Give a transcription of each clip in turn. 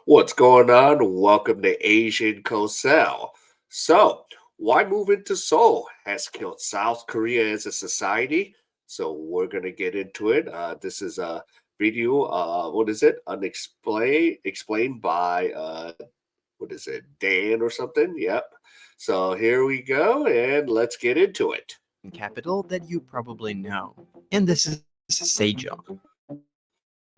What's going on? Welcome to Asian Cosell. So, why move into Seoul has killed South Korea as a society? So, we're going to get into it. This is a video, what is it? Explained by, what is it? Dan or something? Yep. So, here we go, and let's get into it. Capital that you probably know. And this is Sejong,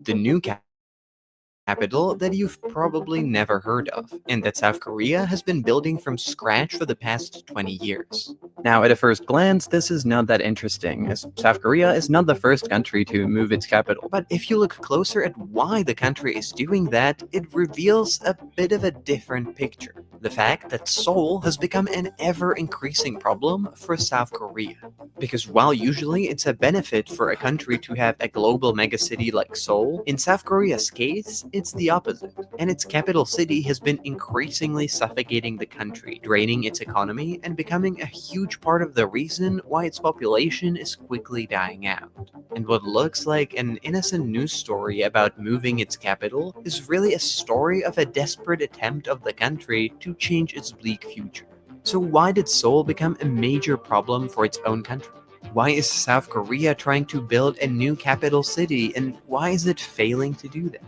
the new capital that you've probably never heard of, and that South Korea has been building from scratch for the past 20 years. Now, at a first glance, this is not that interesting, as South Korea is not the first country to move its capital. But if you look closer at why the country is doing that, it reveals a bit of a different picture. The fact that Seoul has become an ever-increasing problem for South Korea. Because while usually it's a benefit for a country to have a global megacity like Seoul, in South Korea's case, it's the opposite. And its capital city has been increasingly suffocating the country, draining its economy, and becoming a huge part of the reason why its population is quickly dying out. And what looks like an innocent news story about moving its capital is really a story of a desperate attempt of the country to change its bleak future. So why did Seoul become a major problem for its own country? Why is South Korea trying to build a new capital city, and why is it failing to do that?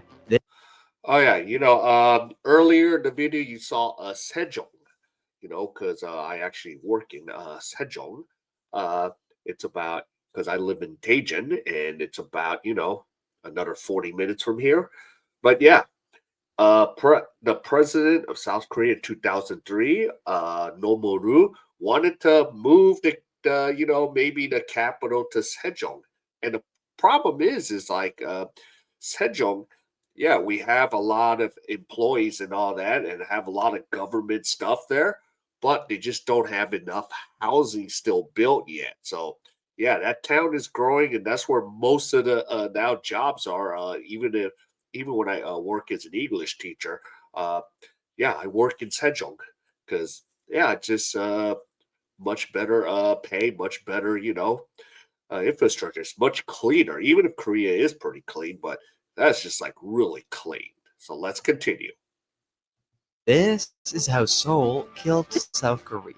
Oh, yeah. Earlier in the video, you saw a Sejong. Because I actually work in Sejong. Uh, it's about because I live in Daejeon, and it's about another 40 minutes from here. But yeah, the president of South Korea in 2003, Nomoru, wanted to move the maybe the capital to Sejong, and the problem is like Sejong. Yeah, we have a lot of employees and all that, and have a lot of government stuff there, but they just don't have enough housing still built yet. So yeah, that town is growing, and that's where most of the now jobs are. Even when I work as an English teacher, uh, yeah, I work in Sejong because yeah, it's just much better pay, much better infrastructure. It's much cleaner. Even if Korea is pretty clean, but that's just like really clean. So let's continue. This is how Seoul killed South Korea.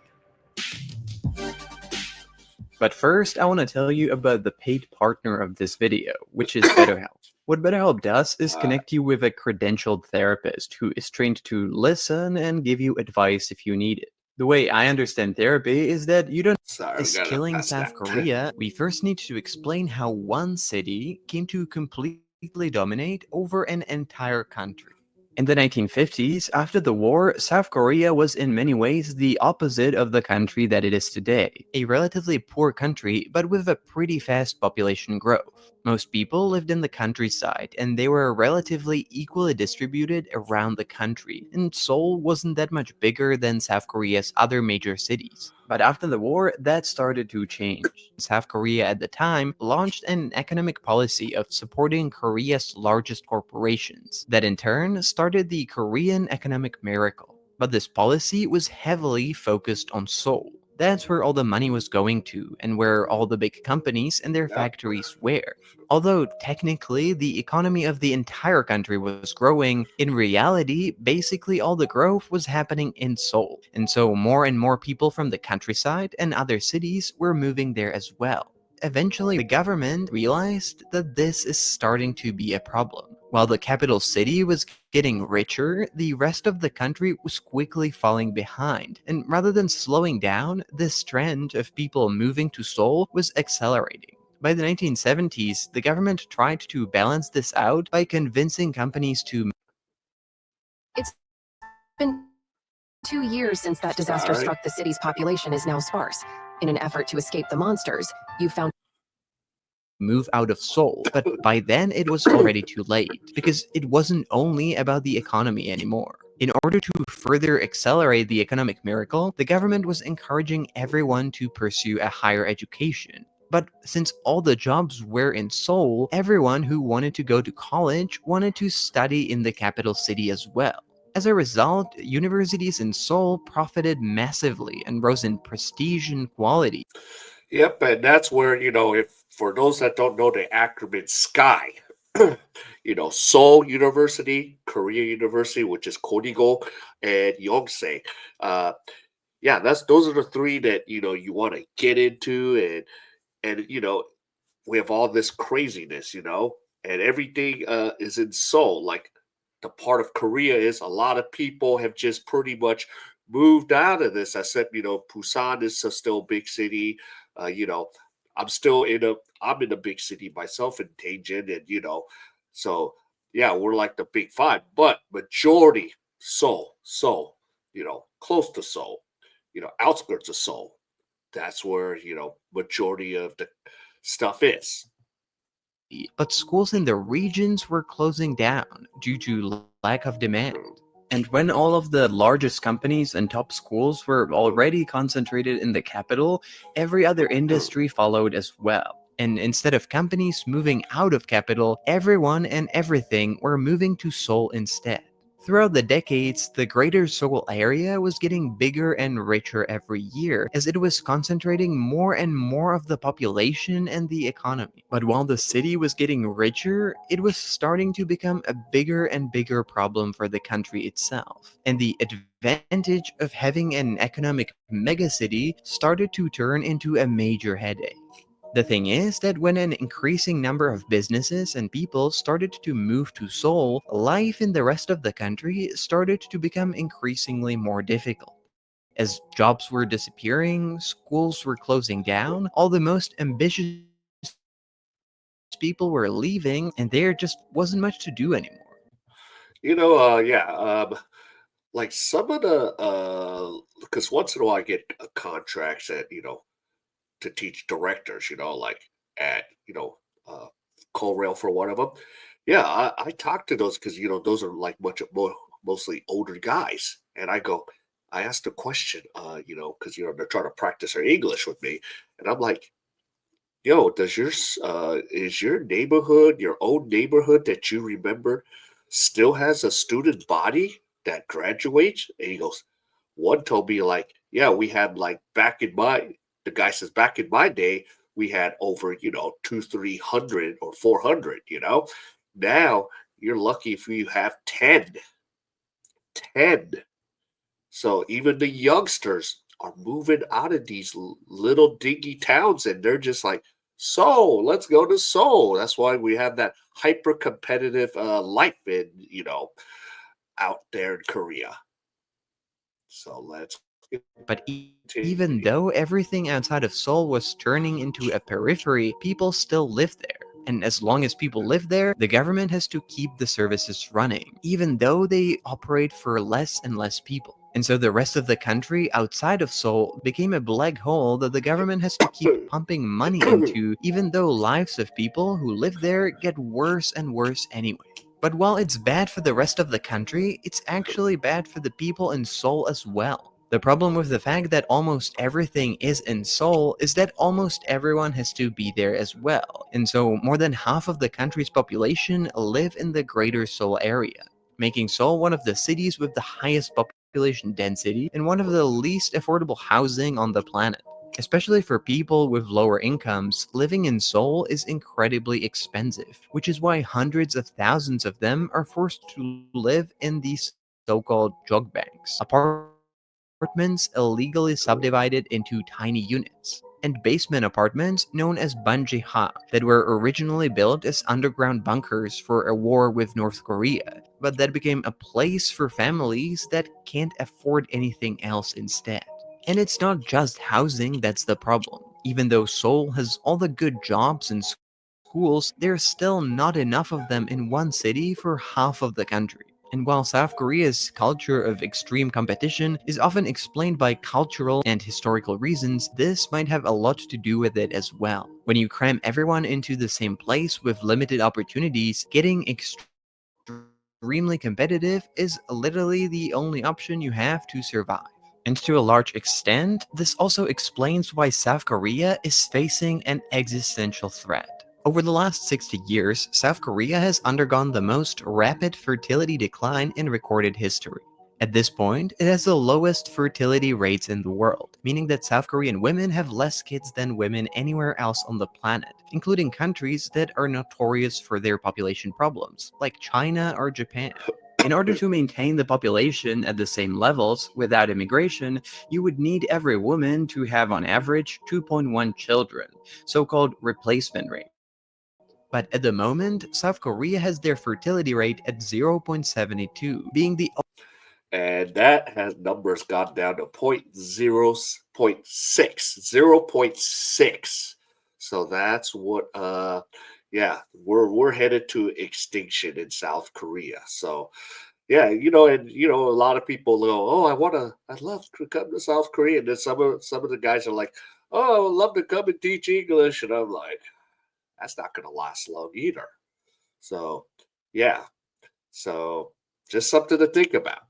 But first, I want to tell you about the paid partner of this video, which is BetterHelp. What BetterHelp does is Uh, connect you with a credentialed therapist who is trained to listen and give you advice if you need it. The way I understand therapy is that you don't sorry, we is gotta killing pass South that. Korea. We first need to explain how one city came to completely dominate over an entire country. In the 1950s, after the war, South Korea was in many ways the opposite of the country that it is today. A relatively poor country, but with a pretty fast population growth. Most people lived in the countryside, and they were relatively equally distributed around the country, and Seoul wasn't that much bigger than South Korea's other major cities. But after the war, that started to change. South Korea at the time launched an economic policy of supporting Korea's largest corporations, that in turn started the Korean economic miracle. But this policy was heavily focused on Seoul. That's where all the money was going to, and where all the big companies and their Yep. factories were. Although technically the economy of the entire country was growing, in reality, basically all the growth was happening in Seoul. And so more and more people from the countryside and other cities were moving there as well. Eventually, the government realized that this is starting to be a problem. While the capital city was getting richer, the rest of the country was quickly falling behind. And rather than slowing down, this trend of people moving to Seoul was accelerating. By the 1970s, the government tried to balance this out by convincing companies to It's been 2 years since that disaster Sorry. struck. The city's population is now sparse. In an effort to escape the monsters, you found move out of Seoul, but by then it was already too late, because it wasn't only about the economy anymore. In order to further accelerate the economic miracle, the government was encouraging everyone to pursue a higher education. But since all the jobs were in Seoul, everyone who wanted to go to college wanted to study in the capital city as well. As a result, universities in Seoul profited massively and rose in prestige and quality. Yep, and that's where, if for those that don't know the acronym SKY, Seoul University, Korea University, which is Konigo and Yonsei. Uh, yeah, those are the three that you want to get into, and we have all this craziness, and everything is in Seoul. Like the part of Korea is a lot of people have just pretty much moved out of this. Except Busan is still a big city. Uh, you know, I'm in a big city myself in Daejeon, and so yeah, we're like the big five, but majority Seoul, close to Seoul, outskirts of Seoul. That's where majority of the stuff is. But schools in the regions were closing down due to lack of demand. True. And when all of the largest companies and top schools were already concentrated in the capital, every other industry followed as well. And instead of companies moving out of capital, everyone and everything were moving to Seoul instead. Throughout the decades, the greater Seoul area was getting bigger and richer every year as it was concentrating more and more of the population and the economy. But while the city was getting richer, it was starting to become a bigger and bigger problem for the country itself. And the advantage of having an economic megacity started to turn into a major headache. The thing is that when an increasing number of businesses and people started to move to Seoul, life in the rest of the country started to become increasingly more difficult. As jobs were disappearing, schools were closing down, all the most ambitious people were leaving, and there just wasn't much to do anymore. Yeah. Like some of the because once in a while I get contracts at to teach directors, like at Colrail for one of them. Yeah, I talk to those because those are like mostly older guys, and I asked a question, because they're trying to practice their English with me, and I'm like, yo, is your neighborhood, your old neighborhood that you remember, still has a student body that graduates? And he goes, one told me like, yeah, we had like the guy says back in my day, we had over, two, 300 or 400. Now you're lucky if you have 10. So even the youngsters are moving out of these little dingy towns, and they're just like, so let's go to Seoul. That's why we have that hyper competitive life in out there in Korea. So let's But even continue. though everything outside of Seoul was turning into a periphery, people still lived there. And as long as people live there, the government has to keep the services running, even though they operate for less and less people. And so the rest of the country outside of Seoul became a black hole that the government has to keep pumping money into, even though lives of people who live there get worse and worse anyway. But while it's bad for the rest of the country, it's actually bad for the people in Seoul as well. The problem with the fact that almost everything is in Seoul is that almost everyone has to be there as well, and so more than half of the country's population live in the greater Seoul area, making Seoul one of the cities with the highest population density and one of the least affordable housing on the planet. Especially for people with lower incomes, living in Seoul is incredibly expensive, which is why hundreds of thousands of them are forced to live in these so-called jogbangs, apartments illegally subdivided into tiny units, and basement apartments known as banjiha that were originally built as underground bunkers for a war with North Korea, but that became a place for families that can't afford anything else instead. And it's not just housing that's the problem. Even though Seoul has all the good jobs and schools, there's still not enough of them in one city for half of the country. And while South Korea's culture of extreme competition is often explained by cultural and historical reasons, this might have a lot to do with it as well. When you cram everyone into the same place with limited opportunities, getting extremely competitive is literally the only option you have to survive. And to a large extent, this also explains why South Korea is facing an existential threat. Over the last 60 years, South Korea has undergone the most rapid fertility decline in recorded history. At this point, it has the lowest fertility rates in the world, meaning that South Korean women have less kids than women anywhere else on the planet, including countries that are notorious for their population problems, like China or Japan. In order to maintain the population at the same levels without immigration, you would need every woman to have on average 2.1 children, so-called replacement rate. But at the moment, South Korea has their fertility rate at 0.72, being the And that has numbers gone down to point 0.6. So that's what yeah, we're headed to extinction in South Korea. So yeah, and a lot of people go, "Oh, I'd love to come to South Korea." And then some of the guys are like, "Oh, I would love to come and teach English." And I'm like, that's not gonna last long either. So yeah. So just something to think about.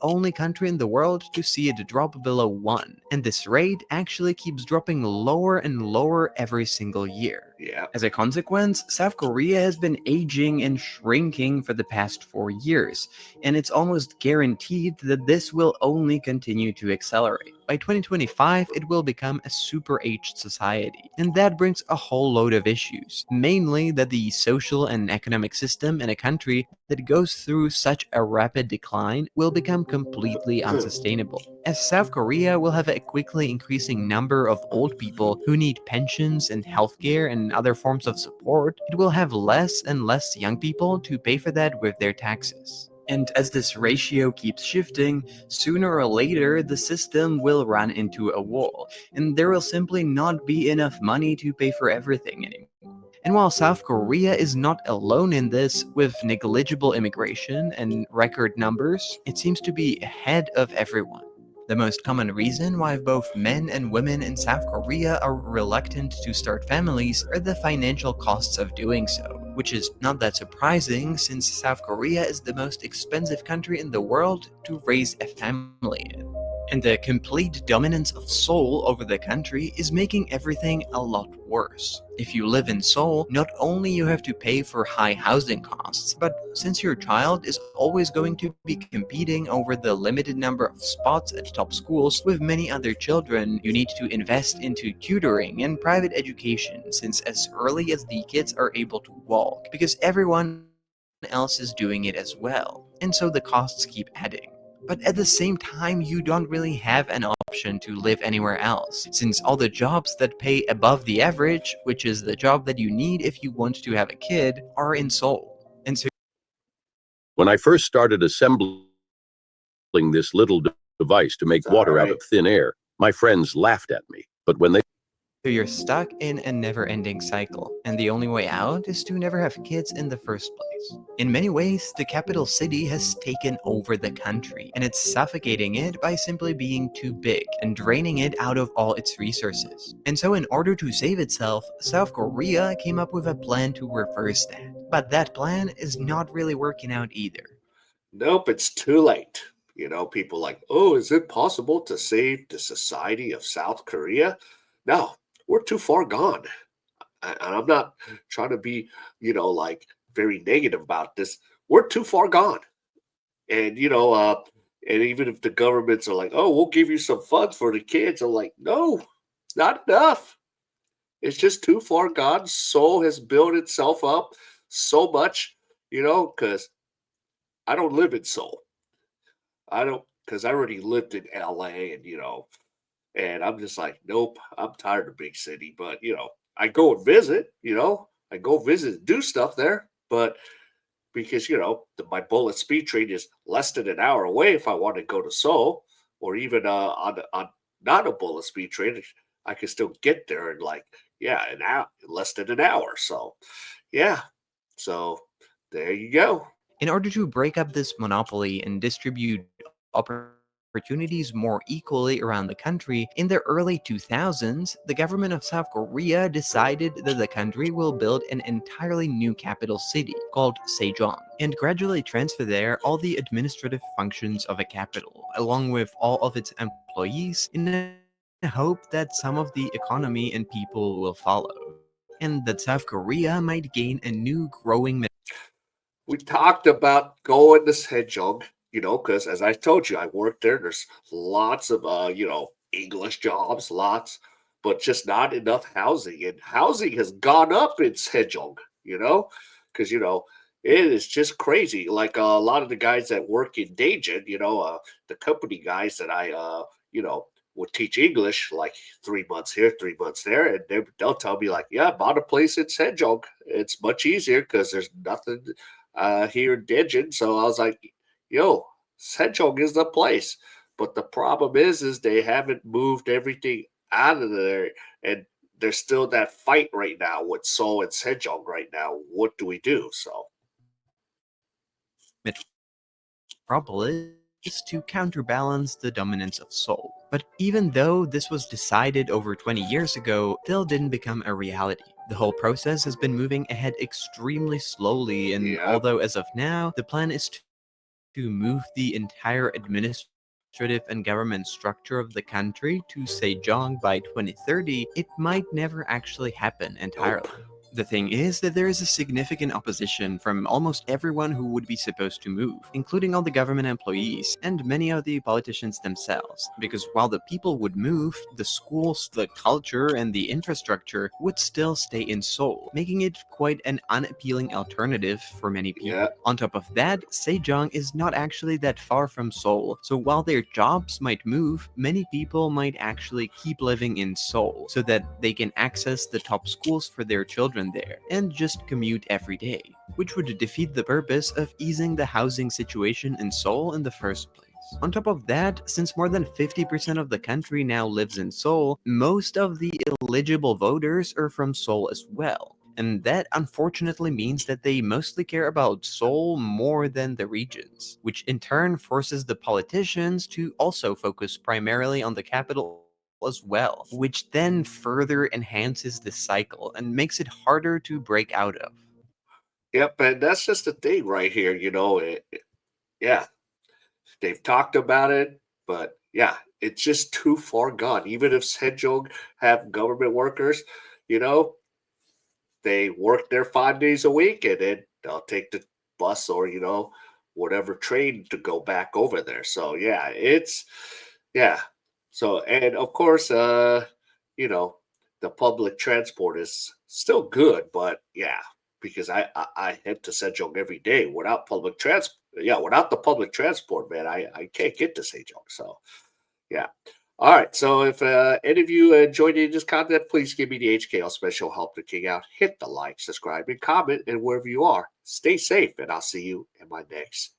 only country in the world to see it drop below 1, and this rate actually keeps dropping lower and lower every single year. Yeah. As a consequence, South Korea has been aging and shrinking for the past 4 years, and it's almost guaranteed that this will only continue to accelerate. By 2025, it will become a super aged society, and that brings a whole load of issues, mainly that the social and economic system in a country that goes through such a rapid decline will become completely unsustainable, as South Korea will have a quickly increasing number of old people who need pensions and healthcare and other forms of support. It will have less and less young people to pay for that with their taxes. And as this ratio keeps shifting, sooner or later the system will run into a wall, and there will simply not be enough money to pay for everything anymore. And while South Korea is not alone in this, with negligible immigration and record numbers, it seems to be ahead of everyone. The most common reason why both men and women in South Korea are reluctant to start families are the financial costs of doing so, which is not that surprising since South Korea is the most expensive country in the world to raise a family in. And the complete dominance of Seoul over the country is making everything a lot worse. If you live in Seoul, not only you have to pay for high housing costs, but since your child is always going to be competing over the limited number of spots at top schools with many other children, you need to invest into tutoring and private education since as early as the kids are able to walk, because everyone else is doing it as well, and so the costs keep adding. But at the same time, you don't really have an option to live anywhere else, since all the jobs that pay above the average, which is the job that you need if you want to have a kid, are in Seoul. And so When I first started assembling this little device to make It's all water out right. of thin air, my friends laughed at me. But when they you're stuck in a never-ending cycle, and the only way out is to never have kids in the first place. In many ways, the capital city has taken over the country, and it's suffocating it by simply being too big and draining it out of all its resources. And so in order to save itself, South Korea came up with a plan to reverse that. But that plan is not really working out either. Nope, it's too late. People like, oh, is it possible to save the society of South Korea? No, we're too far gone. And I'm not trying to be, like very negative about this. We're too far gone. And, and even if the governments are like, oh, we'll give you some funds for the kids, I'm like, no, not enough. It's just too far gone. Seoul has built itself up so much, because I don't live in Seoul. I don't, because I already lived in LA and, and I'm just like, nope, I'm tired of big city. But, I go and visit, I go visit and do stuff there. But because, my bullet speed train is less than an hour away if I want to go to Seoul, or even on not a bullet speed train, I can still get there in like, yeah, an hour, less than an hour. So, yeah. So there you go. In order to break up this monopoly and distribute opportunities more equally around the country, in the early 2000s, the government of South Korea decided that the country will build an entirely new capital city called Sejong and gradually transfer there all the administrative functions of a capital, along with all of its employees, in the hope that some of the economy and people will follow, and that South Korea might gain a new growing We talked about going to Sejong, because as I told you, I worked there. There's lots of English jobs, lots, but just not enough housing. And housing has gone up in Sejong, because It is just crazy. Like a lot of the guys that work in Dajin, the company guys that would teach English like 3 months here, 3 months there, and they'll tell me like, yeah, I bought a place in Sejong. It's much easier because there's nothing here in Dajin. So I was like, yo, Sejong is the place. But the problem is they haven't moved everything out of there, and there's still that fight right now with Seoul and Sejong right now. What do we do? So. Metropolis to counterbalance the dominance of Seoul. But even though this was decided over 20 years ago, it still didn't become a reality. The whole process has been moving ahead extremely slowly, and Yeah. although as of now, the plan is to move the entire administrative and government structure of the country to Sejong by 2030, it might never actually happen entirely. Nope. The thing is that there is a significant opposition from almost everyone who would be supposed to move, including all the government employees and many of the politicians themselves, because while the people would move, the schools, the culture, and the infrastructure would still stay in Seoul, making it quite an unappealing alternative for many people. Yeah. On top of that, Sejong is not actually that far from Seoul, so while their jobs might move, many people might actually keep living in Seoul so that they can access the top schools for their children there and just commute every day, which would defeat the purpose of easing the housing situation in Seoul in the first place. On top of that, since more than 50% of the country now lives in Seoul, most of the eligible voters are from Seoul as well. And that unfortunately means that they mostly care about Seoul more than the regions, which in turn forces the politicians to also focus primarily on the capital as well, which then further enhances the cycle and makes it harder to break out of. Yep. And that's just the thing right here. Yeah, they've talked about it, but yeah, it's just too far gone. Even if Sejong have government workers, you know, they work there 5 days a week and then they'll take the bus or, whatever train to go back over there. So yeah, yeah. So and of course, you know, the public transport is still good, but yeah, because I head to Sejong every day without public transport. Yeah, without the public transport, man, I can't get to Sejong. So yeah. All right. So if any of you enjoyed any of this content, please give me the HKL special help to King out. Hit the like, subscribe, and comment, and wherever you are, stay safe, and I'll see you in my next